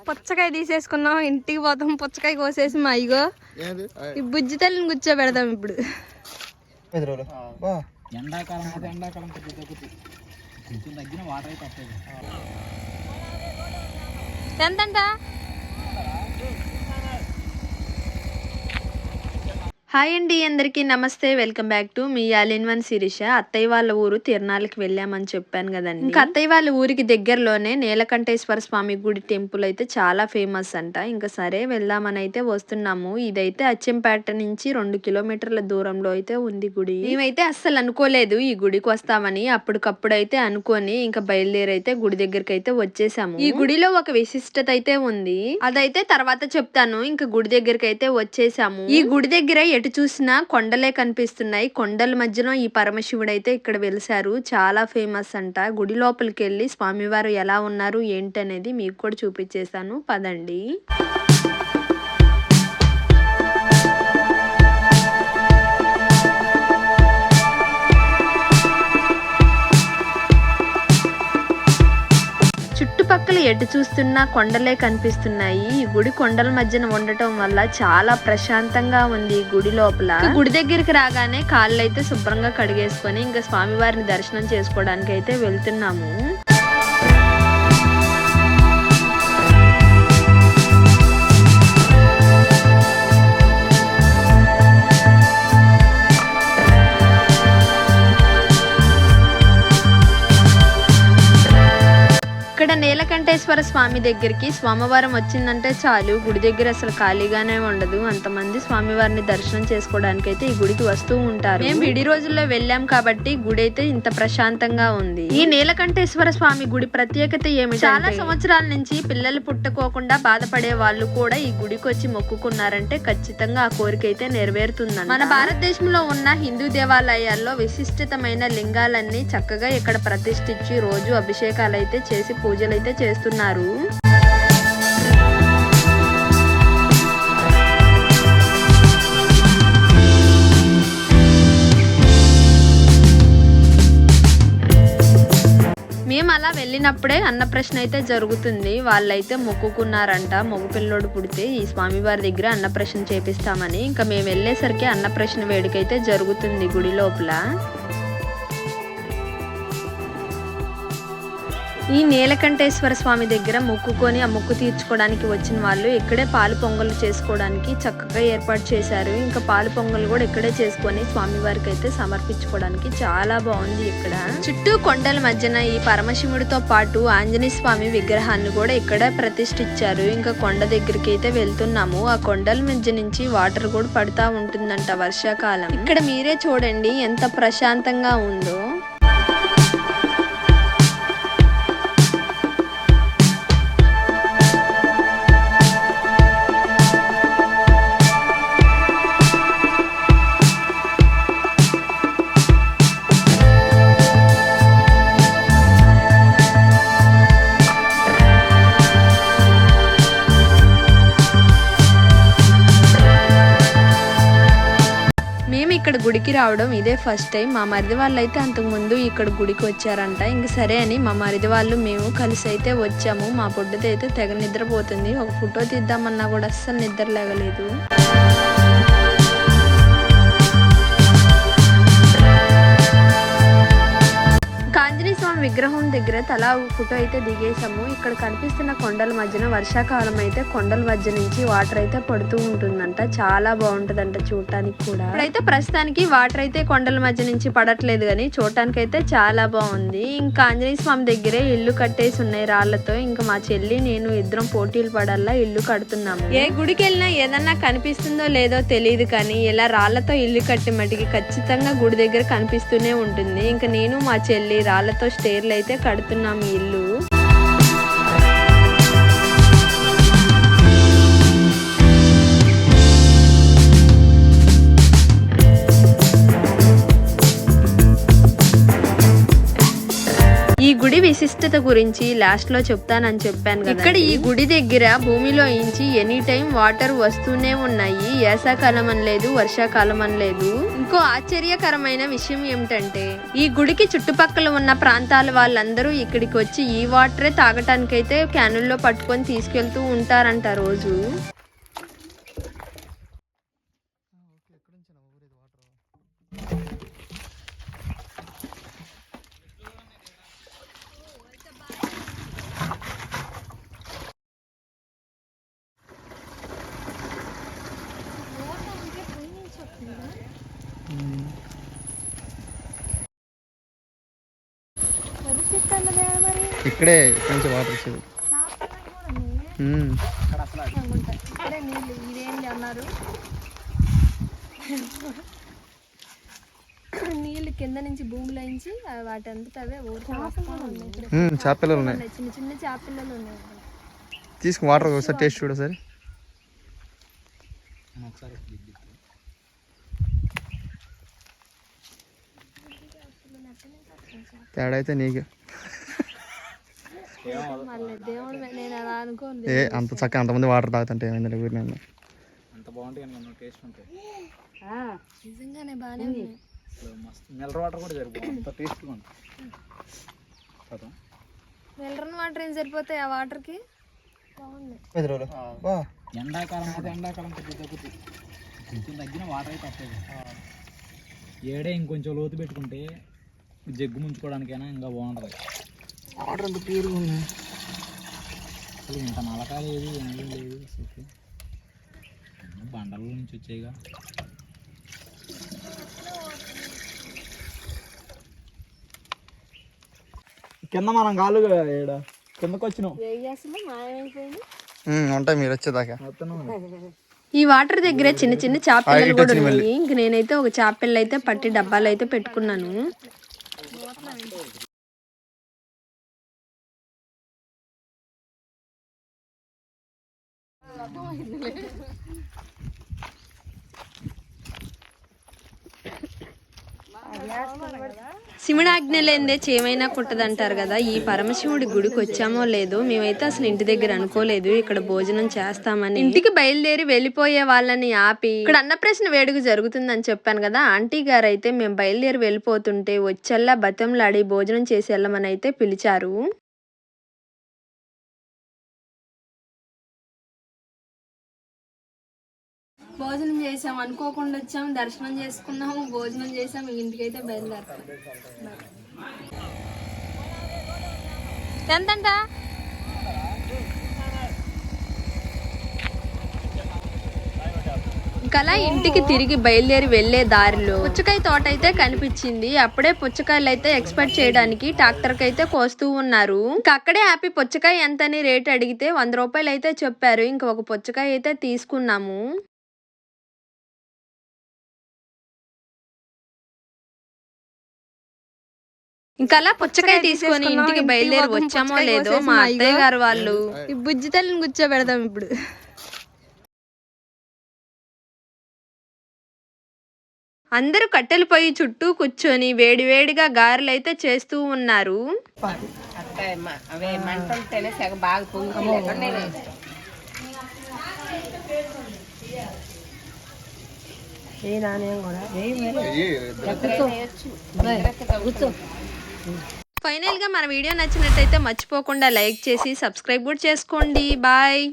పుచ్చకాయ తీసేసుకున్నాం, ఇంటికి పోతాం. పుచ్చకాయ కోసేసి మా ఇగో ఈ బుజ్జి తల్లిని కూర్చోబెడదాం ఇప్పుడు. ఎంతంట? హాయ్ అండి, అందరికీ నమస్తే. వెల్కమ్ బ్యాక్ టు మీ ఆల్ ఇన్ వన్ శిరీష. అత్తయ్య వాళ్ళ ఊరు తిరునాళ్ళకి వెళ్ళామని చెప్పాను కదండి. ఇంకా అత్తయ్య వాళ్ళ ఊరికి దగ్గరలోనే నీలకంఠేశ్వర స్వామి గుడి టెంపుల్ అయితే చాలా ఫేమస్ అంట. ఇంకా సరే వెళ్దామని అయితే వస్తున్నాము. ఇదైతే అచ్చంపేట నుంచి 2 కిలోమీటర్ల దూరంలో అయితే ఉంది గుడి. మేమైతే అస్సలు అనుకోలేదు ఈ గుడికి వస్తామని. అప్పటికప్పుడైతే అనుకొని ఇంకా బయలుదేరైతే గుడి దగ్గరికి అయితే వచ్చేసాము. ఈ గుడిలో ఒక విశిష్టత అయితే ఉంది, అదైతే తర్వాత చెప్తాను. ఇంకా గుడి దగ్గరికి అయితే వచ్చేసాము. ఈ గుడి దగ్గర ఎటు చూసినా కొండలే కనిపిస్తున్నాయి. కొండల మధ్యలో ఈ పరమశివుడు అయితే ఇక్కడ వెలిసారు. చాలా ఫేమస్ అంట. గుడి లోపలికి వెళ్ళి స్వామివారు ఎలా ఉన్నారు ఏంటనేది మీకు కూడా చూపించేశాను, పదండి. చుట్టుపక్కల ఎటు చూస్తున్నా కొండలే కనిపిస్తున్నాయి. ఈ గుడి కొండల మధ్యన ఉండటం వల్ల చాలా ప్రశాంతంగా ఉంది గుడి లోపల. గుడి దగ్గరికి రాగానే కాళ్ళు అయితే శుభ్రంగా కడిగేసుకొని ఇంకా స్వామివారిని దర్శనం చేసుకోవడానికి అయితే వెళ్తున్నాము. ఇక్కడ నీలకంఠేశ్వర స్వామి దగ్గరికి స్వామివారం వచ్చిందంటే చాలు, గుడి దగ్గర అసలు ఖాళీగానే ఉండదు. అంతమంది స్వామివారిని దర్శనం చేసుకోవడానికి అయితే ఈ గుడికి వస్తూ ఉంటారు. మేము విడి రోజుల్లో వెళ్ళాం కాబట్టి గుడి అయితే ఇంత ప్రశాంతంగా ఉంది. ఈ నీలకంఠేశ్వర స్వామి గుడి ప్రత్యేకత ఏమిటి? చాలా సంవత్సరాల నుంచి పిల్లలు పుట్టకోకుండా బాధపడే వాళ్ళు కూడా ఈ గుడికి వచ్చి మొక్కుకున్నారంటే ఖచ్చితంగా ఆ కోరిక అయితే నెరవేరుతుందని. మన భారతదేశంలో ఉన్న హిందూ దేవాలయాల్లో విశిష్టమైన లింగాలన్నీ చక్కగా ఇక్కడ ప్రతిష్ఠించి రోజు అభిషేకాలు అయితే చేసి పూజలు అయితే చేస్తున్నారు. మేము అలా వెళ్ళినప్పుడే అన్నప్రశ్న అయితే జరుగుతుంది. వాళ్ళైతే మొక్కుకున్నారంట, మగ పిల్లోడు పుడితే ఈ స్వామివారి దగ్గర అన్నప్రశ్న చేపిస్తామని. ఇంకా మేము వెళ్ళేసరికి అన్నప్రశ్న వేడుక అయితే జరుగుతుంది గుడి లోపల. ఈ నీలకంఠేశ్వర స్వామి దగ్గర మొక్కుకొని ఆ మొక్కు తీర్చుకోవడానికి వచ్చిన వాళ్ళు ఇక్కడే పాలు పొంగలు చేసుకోవడానికి చక్కగా ఏర్పాటు చేశారు. ఇంకా పాలు పొంగలు కూడా ఇక్కడే చేసుకొని స్వామివారికి అయితే సమర్పించుకోవడానికి చాలా బాగుంది. ఇక్కడ చుట్టూ కొండల మధ్యన ఈ పరమశివుడితో పాటు ఆంజనేయ స్వామి విగ్రహాన్ని కూడా ఇక్కడే ప్రతిష్ఠించారు. ఇంకా కొండ దగ్గరికి అయితే వెళ్తున్నాము. ఆ కొండల మధ్య నుంచి వాటర్ కూడా పడుతూ ఉంటుందంట వర్షాకాలం. ఇక్కడ మీరే చూడండి ఎంత ప్రశాంతంగా ఉందో. ఇక్కడ గుడికి రావడం ఇదే ఫస్ట్ టైం. మా మరిది వాళ్ళు అయితే అంతకు ముందు ఇక్కడ గుడికి వచ్చారంట. ఇంక సరే అని మా మరిది వాళ్ళు మేము కలిసి అయితే వచ్చాము. మా పొడ్డుతో అయితే తెగ నిద్రపోతుంది. ఒక ఫోటో తీద్దామన్నా కూడా అస్సలు నిద్ర లేగలేదు. ఆంజనేయ స్వామి విగ్రహం దగ్గర తలా ఫోటో అయితే దిగేసాము. ఇక్కడ కనిపిస్తున్న కొండల మధ్యన వర్షాకాలం అయితే కొండల మధ్య నుంచి వాటర్ అయితే పడుతూ ఉంటుందంట. చాలా బాగుంటదంట చూడటానికి కూడా. ఇప్పుడైతే ప్రస్తుతానికి వాటర్ అయితే కొండల మధ్య నుంచి పడట్లేదు, కానీ చూడటానికి అయితే చాలా బాగుంది. ఇంకా ఆంజనేయ స్వామి దగ్గరే ఇల్లు కట్టేసి ఉన్నాయి రాళ్లతో. ఇంకా మా చెల్లి నేను ఇద్దరం పోటీలు పడాలా ఇల్లు కడుతున్నాము. ఏ గుడికి వెళ్ళినా ఏదన్నా కనిపిస్తుందో లేదో తెలియదు, కానీ ఇలా రాళ్లతో ఇల్లు కట్టి మటుకి ఖచ్చితంగా గుడి దగ్గర కనిపిస్తూనే ఉంటుంది. ఇంకా నేను మా చెల్లి రాళ్లతో స్టేర్లు అయితే కడుతున్నాం ఈ ఇల్లు. ఈ గుడి విశిష్టత ప్రాముఖ్యత గురించి లాస్ట్ లో చెప్తానని చెప్పాను కదా. ఇక్కడ ఈ గుడి దగ్గర భూమిలో ఇంచి ఎనీ టైం వాటర్ వస్తూనే ఉన్నాయి. వేసాకాలం అని లేదు, వర్షాకాలం అని లేదు. ఇంకో ఆశ్చర్యకరమైన విషయం ఏమిటంటే ఈ గుడికి చుట్టుపక్కల ఉన్న ప్రాంతాల వాళ్ళందరూ ఇక్కడికి వచ్చి ఈ వాటరే తాగటానికైతే క్యానుల్లో పట్టుకొని తీసుకెళ్తూ ఉంటారంట రోజు. ఇక్కడే కొంచెం వాటర్ వచ్చేది. నీళ్ళు కింద నుంచి భూమిలో నుంచి వాటి అంతటా అవే చేపలు ఉన్నాయి, చిన్న చిన్న చేపలు ఉన్నాయి. తీసుకుని వాటర్ ఒకసారి టేస్ట్ చూడు సరే. తేడా అయితే నీకు ఏ అంత చక్కగా అంతమంది వాటర్ తాగుతుంటే ఏమైంది ఊరిని అంత బాగుంటాయి టేస్ట్ ఉంటాయి. నిజంగానే బాగానే ఉంది. మినరల్ వాటర్ కూడా సరిపోతుంది, అంత టేస్ట్గా ఉంటుంది. మినరల్ వాటర్ ఏం సరిపోతాయి ఆ వాటర్కి? బాగుంది. ఎండాకాలం అయితే ఎండాకాలం కొంచెం తగ్గిన వాటర్ అయితే వస్తుంది. ఏడే ఇంకొంచెం లోతు పెట్టుకుంటే జగ్గు ముంచుకోవడానికైనా ఇంకా బాగుంటుంది. వాటర్ అంత ప్యూర్గా ఉంది. అసలు ఇంత నలక లేదు, ఏం లేదు. అసలు బండల నుంచి వచ్చాయిగా. కింద మనం కాలు కిందకు వచ్చినాం. ఉంటాయి మీరు వచ్చేదాకా. ఈ వాటర్ దగ్గర చిన్న చిన్న చేపలు కూడా ఉన్నాయి. ఇంక నేనైతే ఒక చేపలు అయితే పట్టి డబ్బాలు అయితే పెట్టుకున్నాను. శివుడు ఆజ్ఞ లేదే చేమైనా కుట్టదంటారు కదా. ఈ పరమశివుడి గుడికి వచ్చామో లేదో మేమైతే అసలు ఇంటి దగ్గర అనుకోలేదు ఇక్కడ భోజనం చేస్తామని. ఇంటికి బయలుదేరి వెళ్ళిపోయే వాళ్ళని ఆపి ఇక్కడ అన్నప్రశ్న వేడుక జరుగుతుందని చెప్పాను కదా. ఆంటీ గారు అయితే మేము బయలుదేరి వెళ్ళిపోతుంటే వచ్చేలా బతంలాడి భోజనం చేసి వెళ్ళమని అయితే పిలిచారు. భోజనం చేసాం, అనుకోకుండా వచ్చాము, దర్శనం చేసుకున్నాము, భోజనం చేసాము, ఇంటికైతే బయలుదేరుతాం. ఎంతంట? ఇంకలా ఇంటికి తిరిగి బయలుదేరి వెళ్లే దారిలో పుచ్చకాయ తోట అయితే కనిపించింది. అప్పుడే పుచ్చకాయలు అయితే ఎక్స్పెక్ట్ చేయడానికి ట్రాక్టర్ కి అయితే కోస్తూ ఉన్నారు. ఇంకా అక్కడే హ్యాపీ పుచ్చకాయ ఎంతని రేట్ అడిగితే 100 రూపాయలు అయితే చెప్పారు. ఇంకా ఒక పుచ్చకాయ అయితే తీసుకున్నాము. ఇంకలా పుచ్చకాయ తీసుకొని ఇంటికి బయలుదేరి వచ్చామో లేదో మా అత్తయ్య గారు వాళ్ళు ఈ బుజ్జి తల్లిని కూర్చోబెడదాం ఇప్పుడు. అందరూ కట్టెల పొయ్యి చుట్టూ కూర్చొని వేడివేడిగా గారెలు అయితే చేస్తూ ఉన్నారు. ఫైనల్ గా మన వీడియో నచ్చినట్టయితే మర్చిపోకుండా లైక్ చేసి సబ్స్క్రైబ్ కూడా చేసుకోండి. బాయ్.